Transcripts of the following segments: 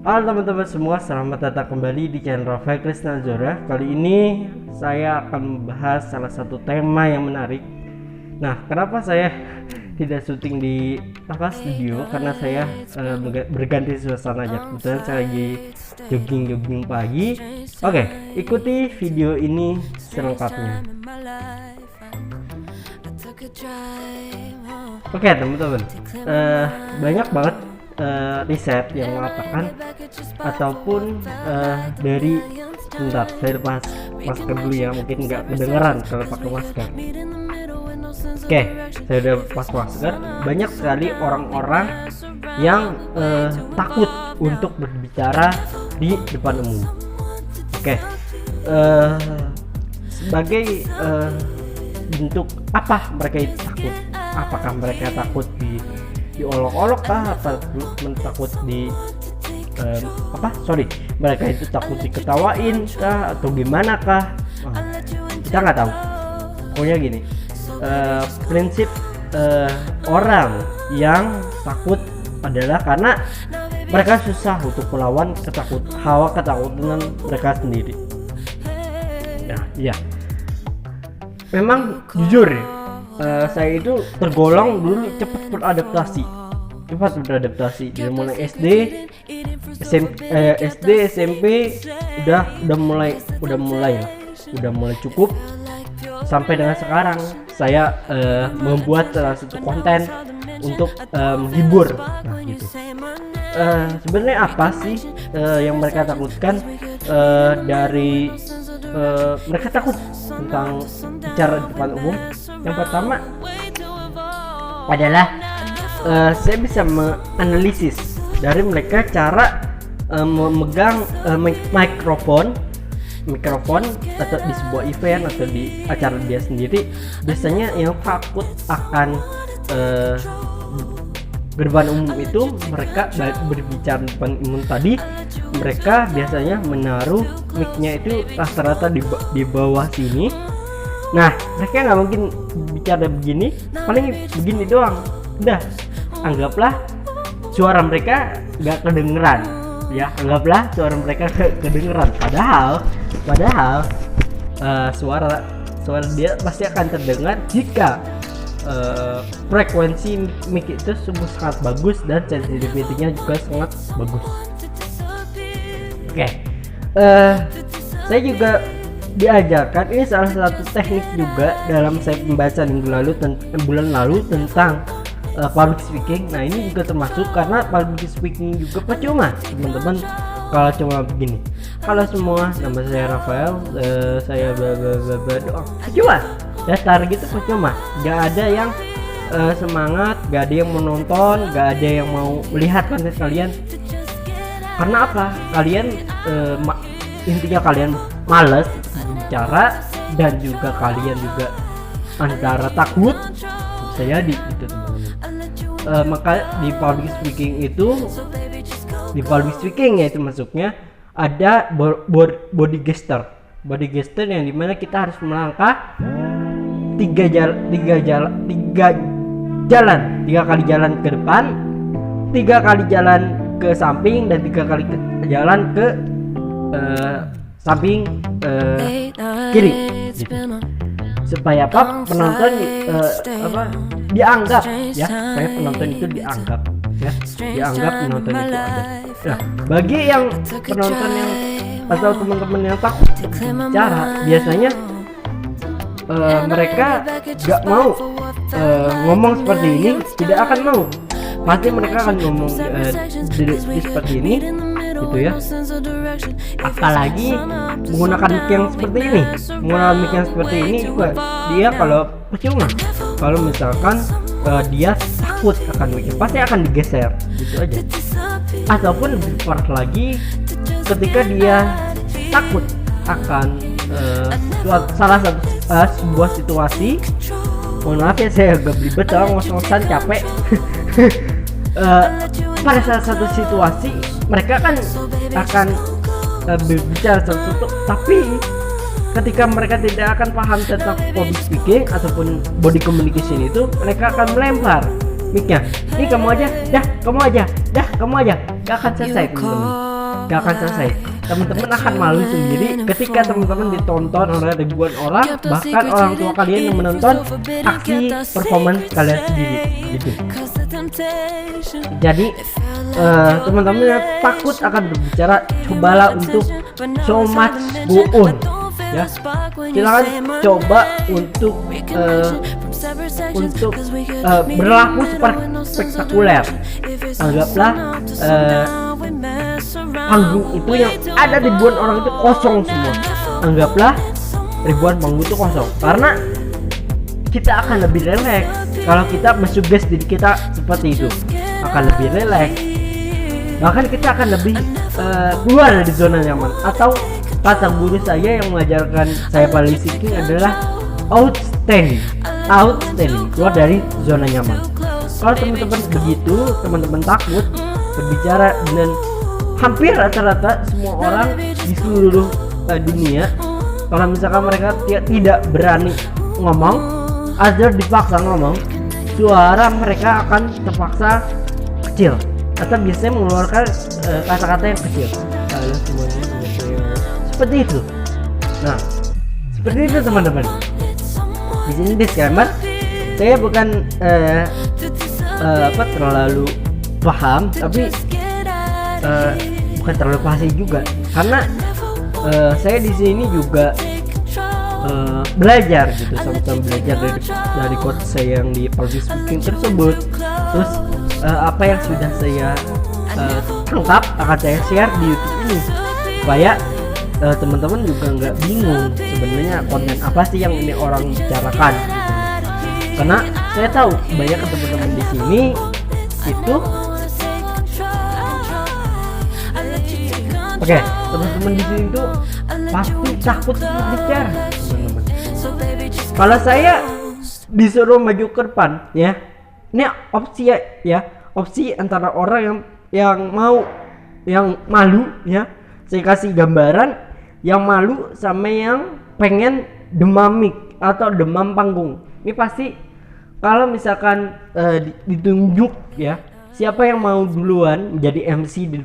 Halo teman-teman semua, selamat datang kembali di channel Rafael Krisna Zora. Kali ini saya akan membahas salah satu tema yang menarik. Nah, kenapa saya tidak syuting di studio? Karena saya berganti suasana aja. Kebetulan saya lagi jogging pagi. Oke, ikuti video ini selengkapnya. Oke teman-teman, banyak banget riset yang mengatakan ataupun dari bentar saya lepas masker dulu ya, mungkin nggak kedengeran kalau pakai masker. Oke, saya udah lepas masker. Banyak sekali orang-orang yang takut untuk berbicara di depan umum. Oke, sebagai bentuk apa mereka itu takut? Apakah mereka takut diolok-olok kah, atau takut mereka itu takut diketawain kah, atau gimana kah? Kita nggak tahu. Pokoknya gini, prinsip orang yang takut adalah karena mereka susah untuk melawan ketakutan mereka sendiri. Ya, memang jujur ya, saya itu tergolong dulu cepat beradaptasi dari mulai SD, SMP udah mulai cukup sampai dengan sekarang saya membuat salah satu konten untuk menghibur. Nah, gitu. Sebenarnya apa sih yang mereka takutkan dari mereka takut tentang bicara di depan umum? Yang pertama adalah saya bisa menganalisis dari mereka cara memegang mikrofon atau di sebuah event atau di acara dia sendiri. Biasanya yang takut akan depan umum itu, mereka berbicara di depan umum tadi, mereka biasanya menaruh mic-nya itu rata-rata di bawah sini. Nah, mereka nggak mungkin bicara begini, paling begini doang. Udah, anggaplah suara mereka nggak kedengeran, ya. Anggaplah suara mereka kedengeran. Padahal suara dia pasti akan terdengar jika frekuensi mic itu sangat bagus dan sensitivity-nya juga sangat bagus. Oke, saya juga diajarkan, ini salah satu teknik juga dalam saya pembahasan bulan lalu tentang public speaking. Nah, ini juga termasuk, karena public speaking juga percuma teman-teman kalau cuma begini. Kalau semua nama saya Rafael, saya doang, percuma. Dasar gitu percuma. Gak ada yang semangat, gak ada yang menonton, gak ada yang mau melihat konten kalian. Karena apa? Kalian intinya kalian males bicara, dan juga kalian juga antara takut, bisa jadi gitu teman-teman. Maka di public speaking yaitu masuknya ada body gesture yang dimana kita harus melangkah tiga kali jalan ke depan, 3 kali jalan ke samping, dan 3 kali jalan ke samping kiri gitu. Supaya penonton dianggap ya, saya penonton itu dianggap penonton itu ada. Nah, bagi yang penonton yang atau teman-teman yang takut bicara, biasanya mereka gak mau ngomong seperti ini, tidak akan mau. Pasti mereka akan ngomong seperti ini gitu ya. Apalagi menggunakan mic yang seperti ini juga dia kalau percuma. Kalau misalkan dia takut akan mic, pasti akan digeser gitu aja. Ataupun lebih parah lagi, ketika dia takut akan sebuah situasi, mohon maaf ya saya agak belibet, ngos-ngosan capek. Pada salah satu situasi mereka akan berbicara sesuatu, tapi ketika mereka tidak akan paham tentang public speaking ataupun body communication itu, mereka akan melempar mic-nya. Ini kamu aja, gak akan selesai teman-teman. gak akan selesai. Teman-teman akan malu sendiri ketika teman-teman ditonton oleh ribuan orang, bahkan orang tua kalian yang menonton aksi performance kalian sendiri gitu. Jadi teman-teman yang takut akan berbicara, cobalah untuk so much go on ya. Silakan coba untuk berlaku spektakuler. Anggaplah panggung itu yang ada ribuan orang itu kosong semua. Anggaplah ribuan panggung itu kosong, karena kita akan lebih rileks kalau kita mensuggest diri kita seperti itu. Akan lebih rileks, bahkan kita akan lebih keluar dari zona nyaman. Atau kata guru saya yang mengajarkan saya public speaking adalah outstanding, keluar dari zona nyaman. Kalau teman-teman begitu, teman-teman takut berbicara dengan hampir rata-rata semua orang di seluruh dunia. Kalau misalkan mereka tidak berani ngomong, atau dipaksa ngomong, suara mereka akan terpaksa kecil atau biasanya mengeluarkan kata-kata yang kecil. Seperti itu. Nah, seperti itu teman-teman. Di sini disclaimer, saya bukan terlalu paham, tapi bukan terlalu fasih juga, karena saya di sini juga belajar gitu, sama-sama belajar dari coach saya yang di public speaking tersebut. Terus apa yang sudah saya tangkap akan saya share di YouTube ini, supaya teman-teman juga nggak bingung sebenarnya konten apa sih yang ini orang bicarakan gitu. Karena saya tahu banyak teman-teman di sini itu teman-teman di sini tuh pasti takut untuk bicara, teman-teman. Kalau saya disuruh maju ke depan ya, ini opsi antara orang yang malu ya. Saya kasih gambaran yang malu sama yang pengen demam mic atau demam panggung. Ini pasti kalau misalkan ditunjuk ya, siapa yang mau duluan menjadi MC di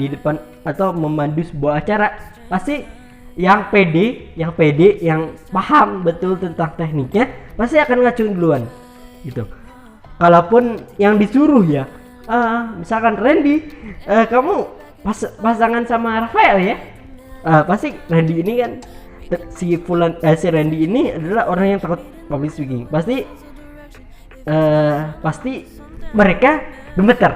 depan atau memandu sebuah acara, pasti yang pede, yang paham betul tentang tekniknya pasti akan ngacuin duluan gitu. Kalaupun yang disuruh ya, misalkan Randy, kamu pasangan sama Rafael ya, pasti Randy ini kan si Randy ini adalah orang yang takut public speaking. Pasti mereka gemeter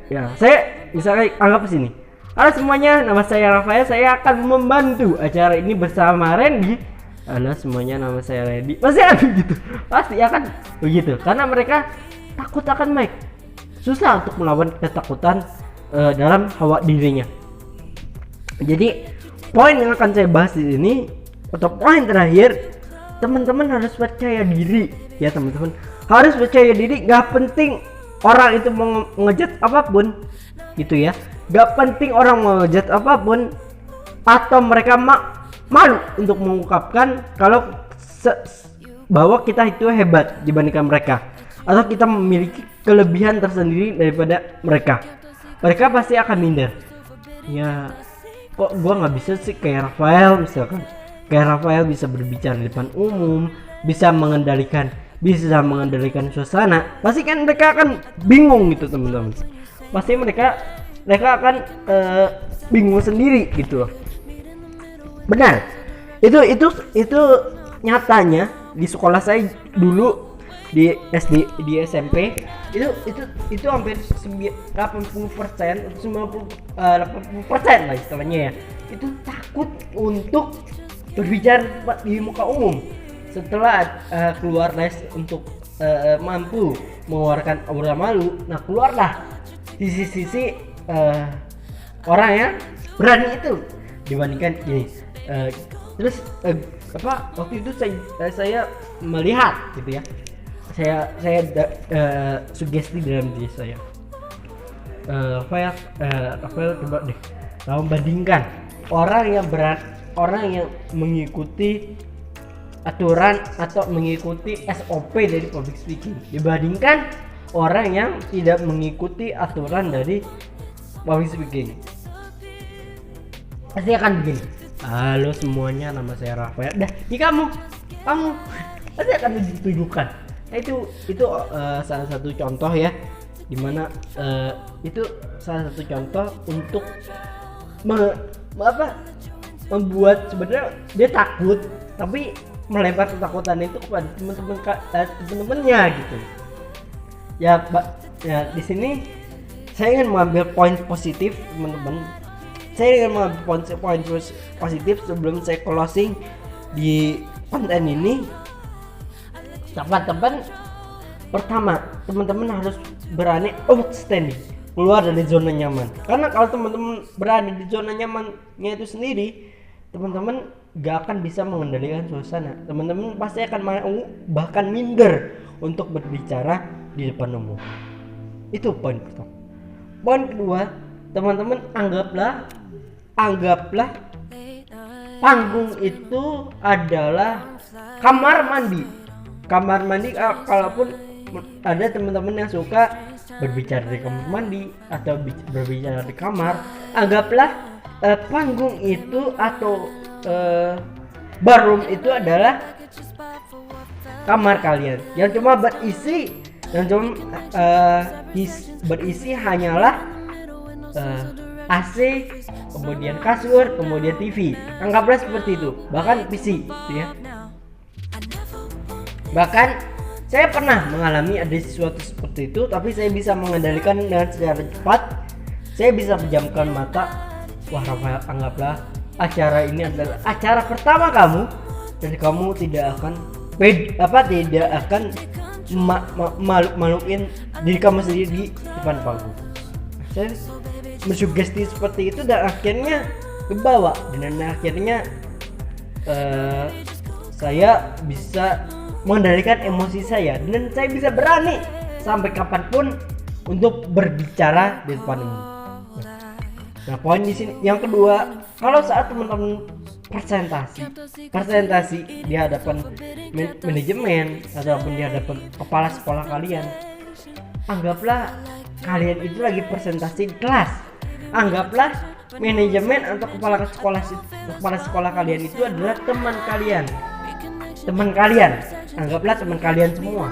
ya. Saya misalnya anggap sini, halo semuanya, nama saya Rafael, saya akan membantu acara ini bersama Randy. Halo semuanya, nama saya Randy. Pasti akan gitu, pasti akan begitu, karena mereka takut akan mic. Susah untuk melawan ketakutan dalam hawa dirinya. Jadi poin yang akan saya bahas di sini, atau poin terakhir, teman-teman harus percaya diri ya. Teman-teman harus percaya diri. Gak penting orang itu mau ngejat apapun gitu ya, gak penting orang mau ngejat apapun, atau mereka malu untuk mengungkapkan kalau bahwa kita itu hebat dibandingkan mereka, atau kita memiliki kelebihan tersendiri daripada mereka. Mereka pasti akan minder ya, kok gua nggak bisa sih kayak Rafael. Misalkan kayak Rafael bisa berbicara di depan umum, bisa mengendalikan suasana, pasti kan mereka akan bingung gitu teman-teman. Pasti mereka akan bingung sendiri gitu loh. Benar, itu nyatanya di sekolah saya dulu, di SD, di SMP, itu hampir 80% atau 80% lah istilahnya ya, itu takut untuk berbicara di muka umum. Setelah keluar les untuk mampu mengeluarkan aura malu, nah keluarlah sisi-sisi orang yang berani itu dibandingkan ini. Terus waktu itu saya melihat gitu ya, saya sugesti dalam diri saya, Rafael coba deh kamu bandingkan orang yang mengikuti aturan atau mengikuti SOP dari public speaking dibandingkan orang yang tidak mengikuti aturan dari public speaking. pasti akan begini. Halo semuanya, nama saya Rafael. Dah, ini kamu pasti akan ditujukan. Nah, itu salah satu contoh ya, dimana itu salah satu contoh untuk membuat sebenarnya dia takut, tapi melempar ketakutan itu kepada teman-temannya gitu. Ya di sini saya ingin mengambil poin positif teman-teman. Saya ingin mengambil poin positif sebelum saya closing di konten ini. Teman-teman, pertama teman-teman harus berani outstanding, keluar dari zona nyaman. Karena kalau teman-teman berada di zona nyamannya itu sendiri, teman-teman gak akan bisa mengendalikan suasana. Teman-teman pasti akan mau, bahkan minder untuk berbicara di depan umum. Itu poin pertama. Poin kedua, teman-teman anggaplah panggung itu adalah kamar mandi. Kalaupun ada teman-teman yang suka berbicara di kamar mandi atau berbicara di kamar, anggaplah panggung itu atau ballroom itu adalah kamar kalian yang cuma berisi hanyalah AC, kemudian kasur, kemudian TV. Anggaplah seperti itu, bahkan PC gitu ya. Bahkan saya pernah mengalami ada sesuatu seperti itu, tapi saya bisa mengendalikan dengan secara cepat. Saya bisa menjamkan mata. Wah Rafael, anggaplah acara ini adalah acara pertama kamu, dan kamu tidak akan maluin diri kamu sendiri di depan panggung. Saya mensugesti seperti itu dan akhirnya kebawa, dan akhirnya saya bisa mengendalikan emosi saya, dan saya bisa berani sampai kapanpun untuk berbicara di depan umum. Nah, poin di sini yang kedua, kalau saat teman-teman presentasi di hadapan manajemen ataupun di hadapan kepala sekolah kalian, anggaplah kalian itu lagi presentasi di kelas. Anggaplah manajemen atau kepala sekolah kalian itu adalah teman kalian. Anggaplah teman kalian semua.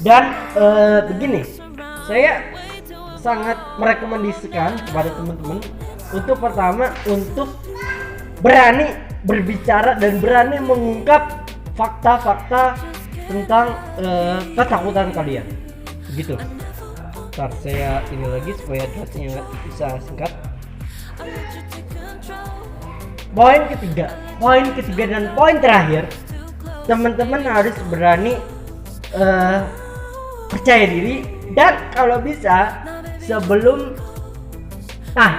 Dan begini, saya sangat merekomendasikan kepada teman-teman untuk pertama untuk berani berbicara dan berani mengungkap fakta-fakta tentang ketakutan kalian. Begitu. Ntar saya ini lagi supaya durasinya bisa singkat. Poin ketiga dan poin terakhir, teman-teman harus berani percaya diri, dan kalau bisa sebelum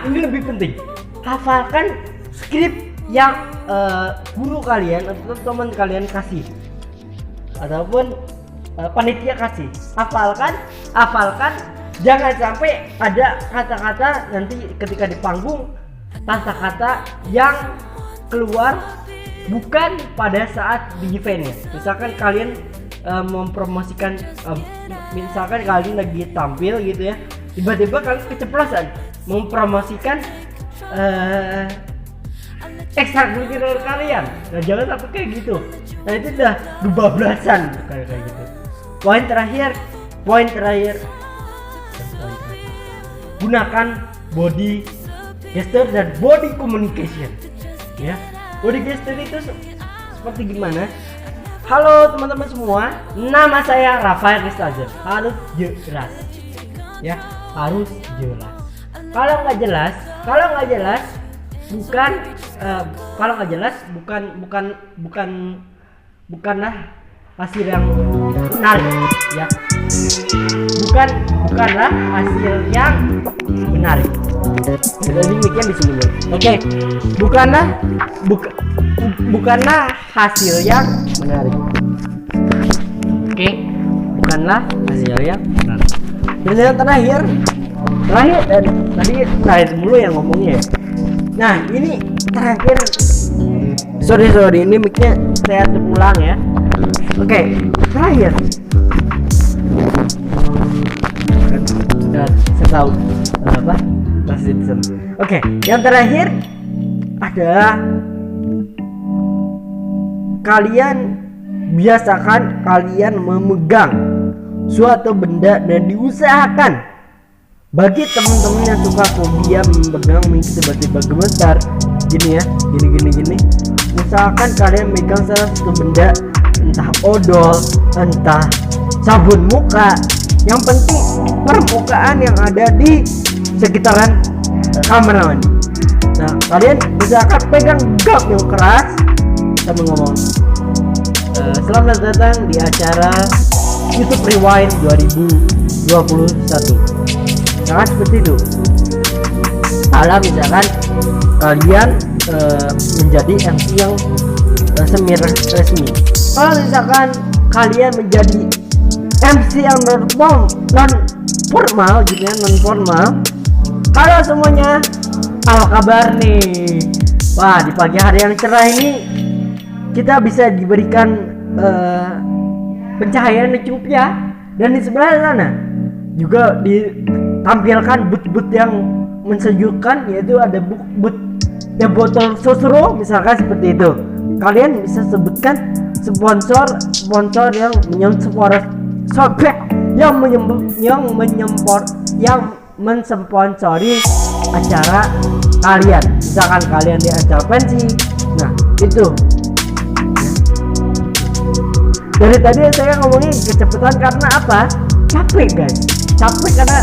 ini lebih penting, hafalkan skrip yang guru kalian atau teman kalian kasih ataupun panitia kasih. Hafalkan, jangan sampai ada kata-kata nanti ketika di panggung, kata-kata yang keluar bukan pada saat di eventnya. Misalkan kalian mempromosikan, misalkan kalian lagi tampil gitu ya, tiba-tiba kalian keceplosan mempromosikan ekstrakurikuler kalian. Nah, jangan sampai kayak gitu. Nah, itu udah kebablasan kayak gitu. Poin terakhir, gunakan body gesture dan body communication. Ya, body gesture itu seperti gimana? Halo teman-teman semua, nama saya Rafael Kristazer. Harus jelas, ya, harus jelas. Kalau nggak jelas, bukanlah hasil yang menarik, ya. Bukanlah hasil yang menarik. Jadi mikir di sini. Oke. Bukanlah hasil yang menarik. Oke. Bukanlah hasil yang menarik. Dan yang terakhir dan tadi mulu yang ngomongnya. Nah, ini terakhir. Sorry, ini mic-nya saya ulang ya. Oke, terakhir. Saya tahu Citizen. Oke, yang terakhir adalah kalian biasakan kalian memegang suatu benda dan diusahakan bagi teman-teman yang suka fobia memegang tiba-tiba gemetar gini ya, gini. Usahakan kalian megang salah satu benda, entah odol, entah sabun muka. Yang penting permukaan yang ada di sekitaran kamar mandi. Nah, kalian usahakan pegang gap yang keras sambil ngomong selamat datang di acara YouTube Rewind 2021. Jangan seperti itu. Kalau misalkan kalian menjadi MC yang semi resmi. Kalau misalkan kalian menjadi MC yang non formal gitu ya, non formal. Halo semuanya, apa kabar nih? Wah, di pagi hari yang cerah ini kita bisa diberikan pencahayaan yang cukup ya. Dan di sebelah sana juga ditampilkan booth-booth yang mensejukkan, yaitu ada booth ya botol sosro misalkan seperti itu. Kalian bisa sebutkan sponsor yang mensponsori acara kalian. Misalkan kalian di acara pensi, nah itu. Dari tadi saya ngomongin kecepatan karena apa? Capek guys, capek karena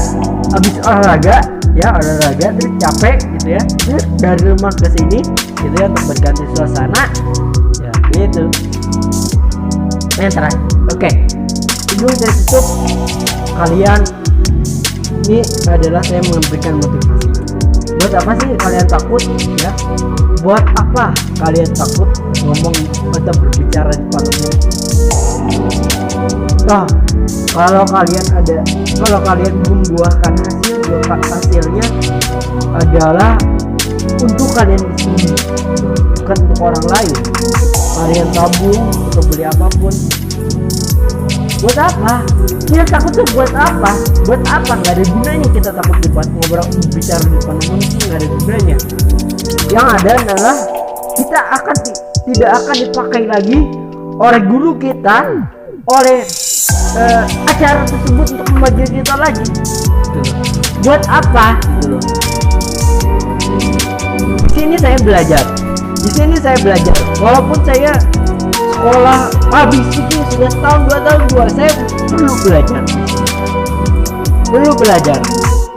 habis olahraga terus capek gitu ya, terus dari rumah ke sini gitu ya untuk berganti suasana ya gitu. Yang terakhir, oke, sebelum saya tutup, kalian ini adalah saya memberikan motivasi. Buat apa sih kalian takut ya? Buat apa kalian takut ngomong atau berbicara di depan umum? Nah, kalau kalian membuahkan hasilnya adalah untuk kalian sendiri, bukan untuk orang lain. Kalian tabung untuk beli apapun. Buat apa? Kita takut tuh buat apa? Buat apa? Gak ada gunanya kita takut ngobrol bicara di depan umum, gak ada gunanya. Yang ada adalah kita tidak akan dipakai lagi oleh guru kita, oleh acara tersebut untuk memajukan kita lagi. Buat apa? Di sini saya belajar. Walaupun saya sekolah habis itu sudah setahun 2 tahun saya perlu belajar,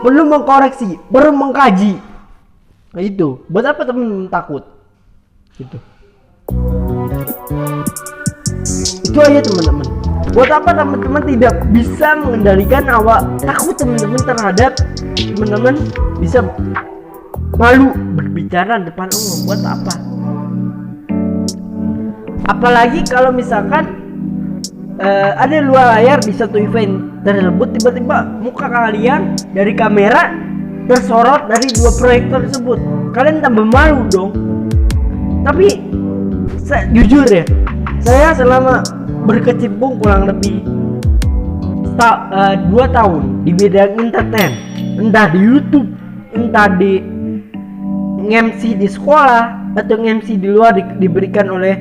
perlu mengkoreksi, perlu mengkaji. Nah, itu buat apa teman-teman takut gitu. Itu aja teman-teman. Buat apa teman-teman tidak bisa mengendalikan takut teman-teman terhadap teman-teman bisa malu berbicara di depan umum? Buat apa? Apalagi kalau misalkan ada luar layar di satu event tersebut, tiba-tiba muka kalian dari kamera tersorot dari 2 proyektor tersebut, kalian tambah malu dong. Tapi jujur ya, saya selama berkecimpung kurang lebih 2 tahun di bidang entertain, entah di YouTube, entah di MC di sekolah atau MC di luar diberikan oleh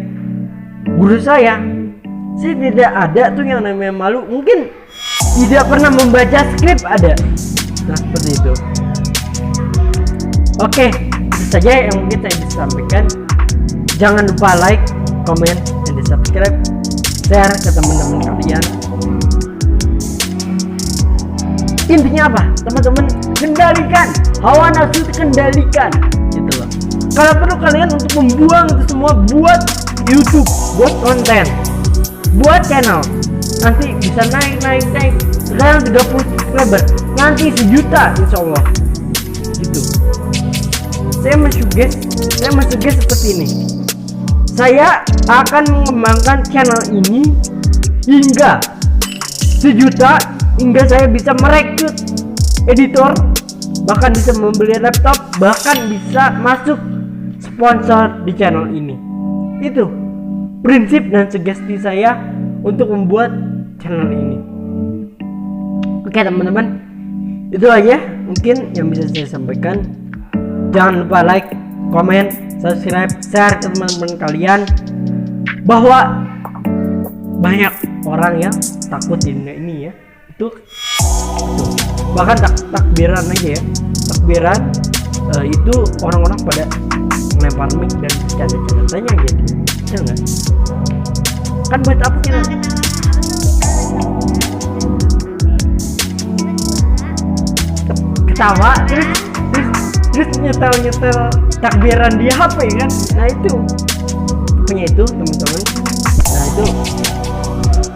guru saya tidak ada tuh yang namanya malu. Mungkin tidak pernah membaca skrip ada. Nah seperti itu. Oke, itu saja yang mungkin saya bisa sampaikan. Jangan lupa like, komen, dan di subscribe, share ke teman-teman kalian. Intinya apa? Teman-teman kendalikan hawa nafsu, kendalikan gitu loh. Kalau perlu kalian untuk membuang itu semua buat YouTube, buat konten, buat channel. Nanti bisa naik. Sekarang 30 subscriber, nanti 1 juta insya Allah gitu. Saya mensuggest seperti ini. Saya akan mengembangkan channel ini hingga 1 juta, hingga saya bisa merekrut editor, bahkan bisa membeli laptop, bahkan bisa masuk sponsor di channel ini. Itu prinsip dan sugesti saya untuk membuat channel ini. Oke teman-teman, Itu aja mungkin yang bisa saya sampaikan. Jangan lupa like, comment, subscribe, share ke teman-teman kalian, bahwa banyak orang yang takut di dunia ini ya. Itu bahkan takbiran aja ya, takbiran itu orang-orang pada melempar mic dan canda-candanya gitu, ya enggak? Kan buat apa kita ketawa terus nyetel takbiran di HP kan? Nah itu pokoknya itu teman-teman. Nah itu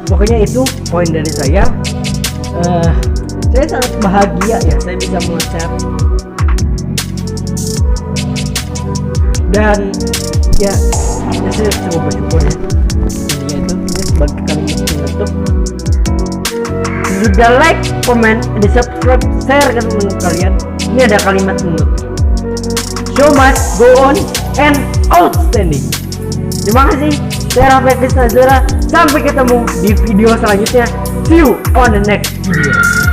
pokoknya itu poin dari saya. Saya sangat bahagia ya saya bisa mengucap, dan ya saya cukup bersyukur ya. Ini itu sebagai kalimat penutup. Sudah like, comment, dan subscribe, share ke teman kalian. Ini ada kalimat penutup. Show must go on and outstanding. Terima kasih. Saya Rafael Krisna Zura. Sampai ketemu di video selanjutnya. See you on the next video.